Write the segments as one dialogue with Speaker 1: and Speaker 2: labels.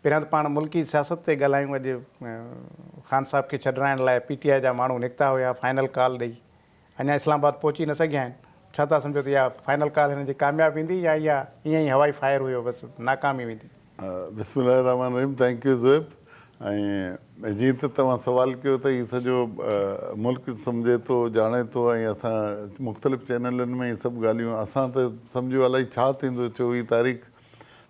Speaker 1: पहिरियां त पाण मुल्की सियासत ते ॻाल्हायूं। अॼु ख़ान साहब खे छॾाइण लाइ PTI जा माण्हू निकिता हुया फाइनल कॉल ॾेई, अञा इस्लामाबाद पहुची न सघिया आहिनि। छा था सम्झो त इहा फाइनल कॉल हिन जी कामयाबु ईंदी या इहा ईअं ई हवाई फायर हुयो, बसि नाकामी वेंदी?
Speaker 2: बिस्मिल्लाह रहमान रहीम। Thank you Zuhaib. ऐं जीअं त तव्हां सुवाल कयो त हीउ सॼो मुल्क सम्झे थो, ॼाणे थो, ऐं असां मुख़्तलिफ़ चैनलनि में इहे सभु ॻाल्हियूं असां त सम्झो अलाही छा थींदो 24 तारीख़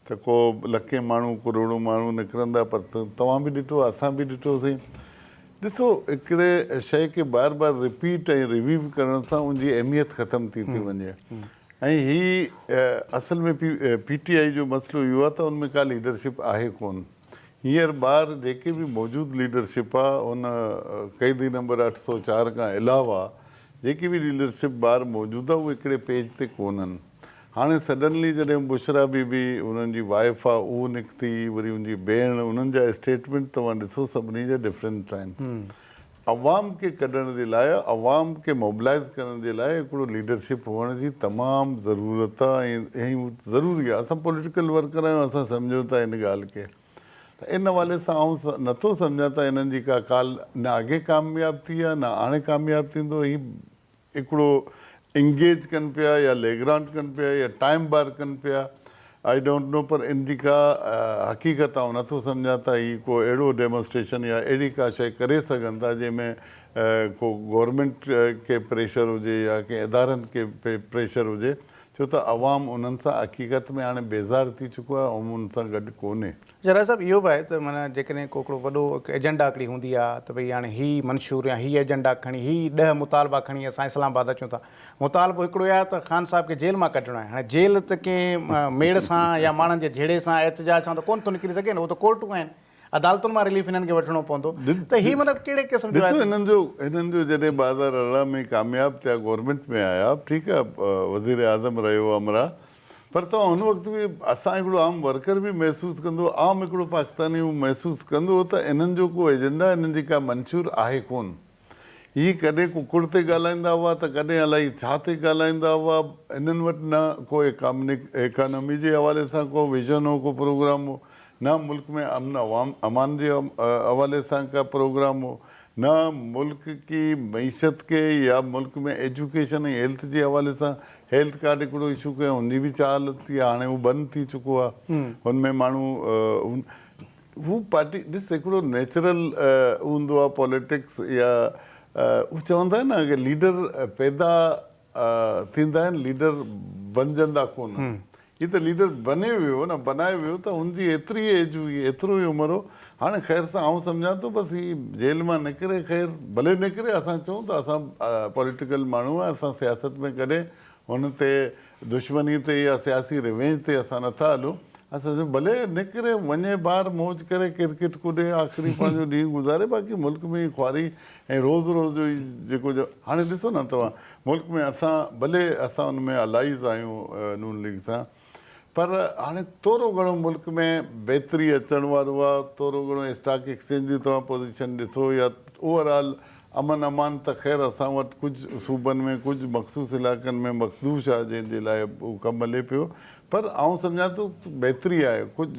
Speaker 2: त को लखे माण्हू करोड़ों माण्हू निकिरंदा, पर तव्हां बि ॾिठो, असां बि ॾिठोसीं। ॾिसो, हिकिड़े शइ खे बार बार रिपीट ऐं रिव्यू करण सां उनजी अहमियत ख़तमु थी वञे। ऐं हीअ असल में PTI जो मसइलो इहो आहे त उनमें का लीडरशिप आहे कोन। हींअर ॿार जेके बि मौजूदु लीडरशिप आहे उन क़ैदी नंबर 804 खां अलावा जेकी बि लीडरशिप ॿार मौजूदु आहे उहे हिकिड़े पेज ते कोन्हनि। हाणे सडनली जॾहिं बुशरा बीबी उन्हनि जी वाइफ आहे उहो निकिती, वरी उनजी भेण, उन्हनि जा स्टेटमेंट तव्हां ॾिसो सभिनी जा डिफरेंट आहिनि। अवाम खे कढण जे लाइ, अवाम खे मोबिलाइज़ करण जे लाइ हिकिड़ो लीडरशिप हुअण जी तमामु ज़रूरत आहे ऐं ज़रूरी आहे। असां पॉलिटिकल वर्कर आहियूं, असां सम्झूं था इन ॻाल्हि खे। त इन हवाले सां आउं नथो सम्झां त हिननि जी का काल न अॻे कामयाबु थी आहे न हाणे कामयाबु थींदो। हीउ हिकिड़ो इंगेज कनि पिया या लेग्रांट कनि पिया या टाइम बार कनि पिया, आई डोंट नो। पर इन जी का हक़ीक़त आउं नथो सम्झां त हीउ को अहिड़ो डेमोन्स्ट्रेशन या अहिड़ी का शइ करे सघनि था जंहिंमें को गवर्नमेंट खे प्रेशर हुजे या कंहिं इदारनि खे प्रेशर हुजे, छो त अवाम उन्हनि सां हक़ीक़त में हाणे बेज़ार थी चुको आहे ऐं उन सां गॾु कोन्हे।
Speaker 1: जरा साहिबु, इहो बि आहे त माना जेकॾहिं को हिकिड़ो वॾो एजेंडा हिकिड़ी हूंदी आहे त भई हाणे हीउ मंशूर या हीउ एजेंडा खणी, हीउ 10 मुतालबा खणी असां इस्लामाबाद अचूं था। मुतालबो हिकिड़ो आहे त ख़ान साहब खे जेल मां कढणो आहे। हाणे जेल त कंहिं मेड़ सां या माण्हुनि जे झेड़े सां एहतजाज सां त कोन थो निकिरी सघे न, उहो त कोर्टूं आहिनि, अदालतुनि मां रिलीफ हिननि खे वठिणो पवंदो। त हीउ मतिलबु कहिड़े क़िस्म जो आहे?
Speaker 2: हिननि जो जॾहिं 2018 में कामयाबु थिया, गवर्नमेंट में आया, ठीकु आहे, वज़ीर आज़म रहियो अमरा, पर तव्हां हुन वक़्तु बि असां हिकिड़ो आम वर्कर बि महसूसु कंदो, आम हिकिड़ो पाकिस्तानी महसूसु कंदो त इन्हनि जो को एजेंडा, इन्हनि जी का मंशूर आहे कोन। हीअ कॾहिं कुकुड़ ते ॻाल्हाईंदा हुआ त कॾहिं अलाही छा ते ॻाल्हाईंदा हुआ। इन्हनि वटि न को इकानमी जे हवाले सां को विज़न हो, को प्रोग्राम हो, न मुल्क में अमान जे हवाले सां का प्रोग्राम हो, न मुल्क की मईशत के या मुल्क में एजुकेशन ऐं हेल्थ जे हवाले सां हेल्थ कार्ड हिकिड़ो इशू कयो, उन बि चाल थी आहे, हाणे उहो बंदि थी चुको आहे। हुनमें माण्हू हू पार्टी ॾिस हिकिड़ो नेचुरल हूंदो आहे पॉलिटिक्स, या हू चवंदा आहिनि न कि लीडर पैदा थींदा आहिनि, लीडर बणजंदा कोन। हीअ त लीडर बने वियो न, बनाए वियो, त हुनजी एतिरी एज हुई, एतिरो ई उमिरि हो। हाणे ख़ैर सां आउं सम्झां थो बसि हीअ जेल मां निकिरे, ख़ैर भले निकिरे। असां चऊं त असां पॉलिटिकल माण्हू आहियूं, असां सियासत में कॾहिं हुन ते दुश्मनी ते या सियासी रिवेंज ते असां नथा हलूं। असां भले निकिरे, वञे ॿाहिरि मौज करे, क्रिकेट कुॾे, आख़िरी पंहिंजो ॾींहुं गुज़ारे, बाक़ी मुल्क में ख्वारी ऐं रोज़ रोज़ जो जेको हाणे ॾिसो न तव्हां, मुल्क में असां भले असां हुन में अलाइज़ आहियूं नून लीग सां, पर हाणे थोरो घणो मुल्क में बहितरी अचण वारो आहे। थोरो घणो स्टॉक एक्सचेंज जी तव्हां पोज़ीशन ॾिसो या ओवरऑल अमन अमान त ख़ैर असां वटि कुझु सूबनि में, कुझु मख़सूस इलाइक़नि में मखदूश आहे जंहिंजे लाइ उहो कमु हले पियो। पर आउं सम्झां थो बहितरी आहे, कुझु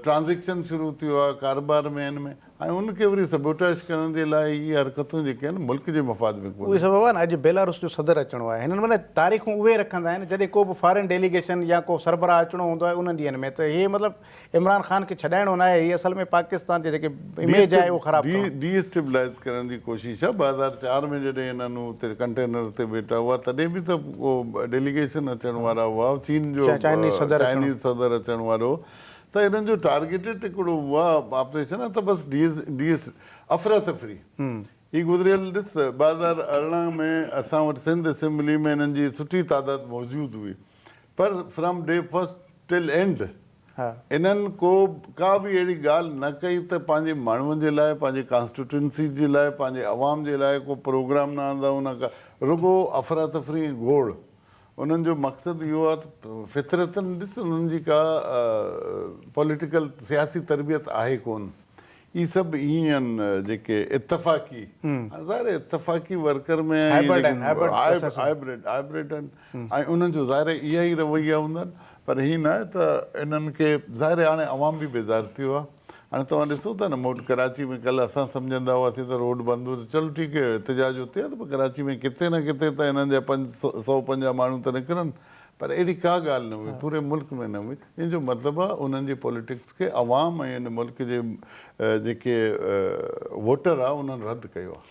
Speaker 2: ट्रांज़ेक्शन शुरू थियो आहे कारोबार में, हिन में, ऐं उनखे वरी सबोटाइज़ करण जे लाइ इहे हरकतूं जेके आहिनि मुल्क जे मफ़ाद में कोन्हे।
Speaker 1: उहे सभु आहे न, अॼु बेलारूस जो सदर अचिणो आहे, हिननि माना तारीख़ूं उहे रखंदा आहिनि जॾहिं को बि फॉरेन डेलीगेशन या को सरबराह अचिणो हूंदो आहे उन्हनि ॾींहंनि में। त इहे मतिलबु इमरान ख़ान खे छॾाइणो न आहे, हीअ असल में पाकिस्तान जे जेके इमेज आहे उहो ख़राबु
Speaker 2: डीस्टेबलाइज़ करण जी कोशिशि आहे। 2004 में जॾहिं हिननि हुते कंटेनर ते वेठा हुआ तॾहिं बि त को डेलीगेशन अचण वारा हुआ, चीन जो चाइनीज़ सदर अचण वारो, त हिननि जो टारगेटेड हिकिड़ो हुआ ऑपरेशन आहे त बसि अफ़रा तफ़री। हीअ गुज़िरियल ॾिस 2018 में असां वटि सिंध असेंबली में हिननि जी सुठी तादाद मौजूदु हुई, पर from day first till and इन्हनि का बि अहिड़ी ॻाल्हि न कई त पंहिंजे माण्हुनि जे लाइ, पंहिंजे कॉन्स्टिट्यूंसी जे लाइ, पंहिंजे अवाम जे लाइ को प्रोग्राम न आंदा हुन का, रुगो अफ़रा तफ़री घोड़। उन्हनि जो मक़सदु इहो आहे त फितरतनि ॾिस उन्हनि जी का पॉलिटिकल सियासी तरबियत आहे कोन। इहे सभु ईअं आहिनि जेके इतफ़ाक़ी, ज़ाहिर इतफ़ाक़ी वर्कर में हाइब्रिड आहिनि, ऐं उन्हनि जो ज़ाहिर इहा ई रवैया हूंदा आहिनि। पर हीअं न आहे त इन्हनि खे ज़ाहिर आहे हाणे अवाम बि बेज़ार थियो आहे। हाणे तव्हां ॾिसो था न मोट कराची में कल्ह असां सम्झंदा हुआसीं त रोड बंदि हुओ, चलो ठीकु आहे एतिजाज हुते आहे, त पोइ कराची में किथे न किथे त हिननि जा 150 माण्हू त निकिरनि, पर अहिड़ी का ॻाल्हि न हुई, पूरे मुल्क में न हुई। इन जो मतिलबु आहे उन्हनि जी पॉलिटिक्स खे अवाम ऐं इन मुल्क जे जेके वोटर आहे उन्हनि रद्द कयो आहे।